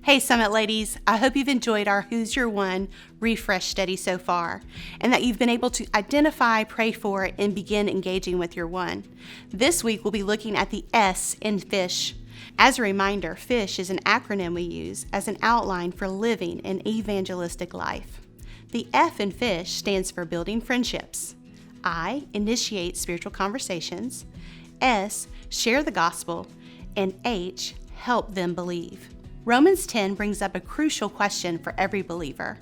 Hey Summit ladies, I hope you've enjoyed our Who's Your One ReFresh study so far, and that you've been able to identify, pray for, and begin engaging with your one. This week we'll be looking at the S in FISH. As a reminder, FISH is an acronym we use as an outline for living an evangelistic life. The F in FISH stands for building friendships. I, initiate spiritual conversations. S, share the gospel. And H, help them believe. Romans 10 brings up a crucial question for every believer.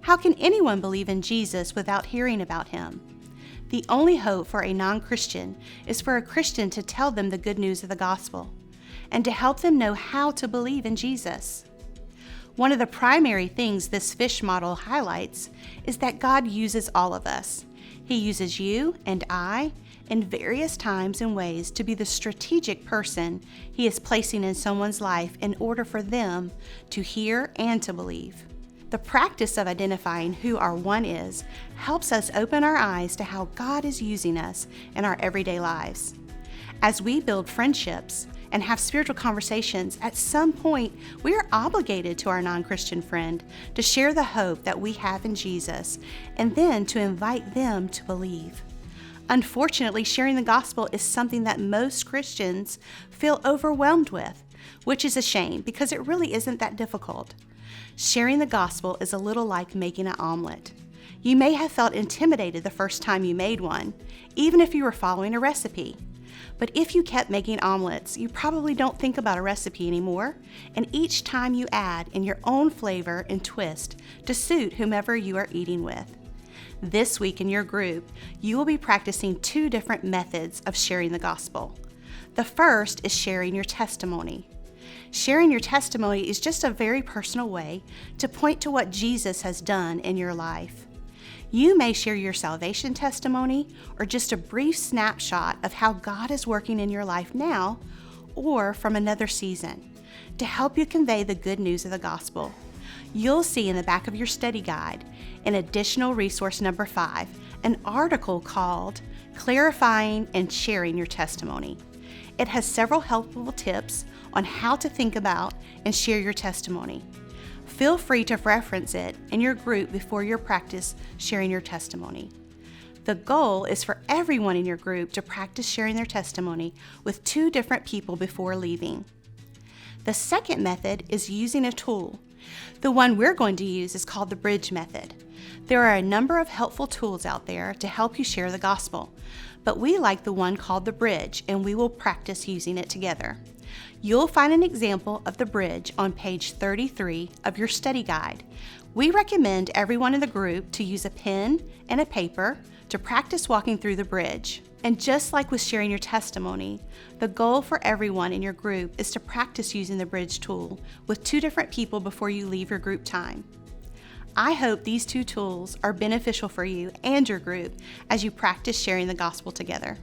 How can anyone believe in Jesus without hearing about him? The only hope for a non-Christian is for a Christian to tell them the good news of the gospel and to help them know how to believe in Jesus. One of the primary things this FISH model highlights is that God uses all of us. He uses you and I in various times and ways to be the strategic person He is placing in someone's life in order for them to hear and to believe. The practice of identifying who our one is helps us open our eyes to how God is using us in our everyday lives. As we build friendships and have spiritual conversations, at some point we are obligated to our non-Christian friend to share the hope that we have in Jesus and then to invite them to believe. Unfortunately, sharing the gospel is something that most Christians feel overwhelmed with, which is a shame because it really isn't that difficult. Sharing the gospel is a little like making an omelet. You may have felt intimidated the first time you made one, even if you were following a recipe. But if you kept making omelets, you probably don't think about a recipe anymore, and each time you add in your own flavor and twist to suit whomever you are eating with. This week in your group, you will be practicing two different methods of sharing the gospel. The first is sharing your testimony. Sharing your testimony is just a very personal way to point to what Jesus has done in your life. You may share your salvation testimony or just a brief snapshot of how God is working in your life now or from another season to help you convey the good news of the gospel. You'll see in the back of your study guide, in additional resource number 5, an article called Clarifying and Sharing Your Testimony. It has several helpful tips on how to think about and share your testimony. Feel free to reference it in your group before your practice sharing your testimony. The goal is for everyone in your group to practice sharing their testimony with 2 different people before leaving. The second method is using a tool. The one we're going to use is called the bridge method. There are a number of helpful tools out there to help you share the gospel, but we like the one called the bridge, and we will practice using it together. You'll find an example of the bridge on page 33 of your study guide. We recommend everyone in the group to use a pen and a paper to practice walking through the bridge. And just like with sharing your testimony, the goal for everyone in your group is to practice using the bridge tool with 2 different people before you leave your group time. I hope these 2 tools are beneficial for you and your group as you practice sharing the gospel together.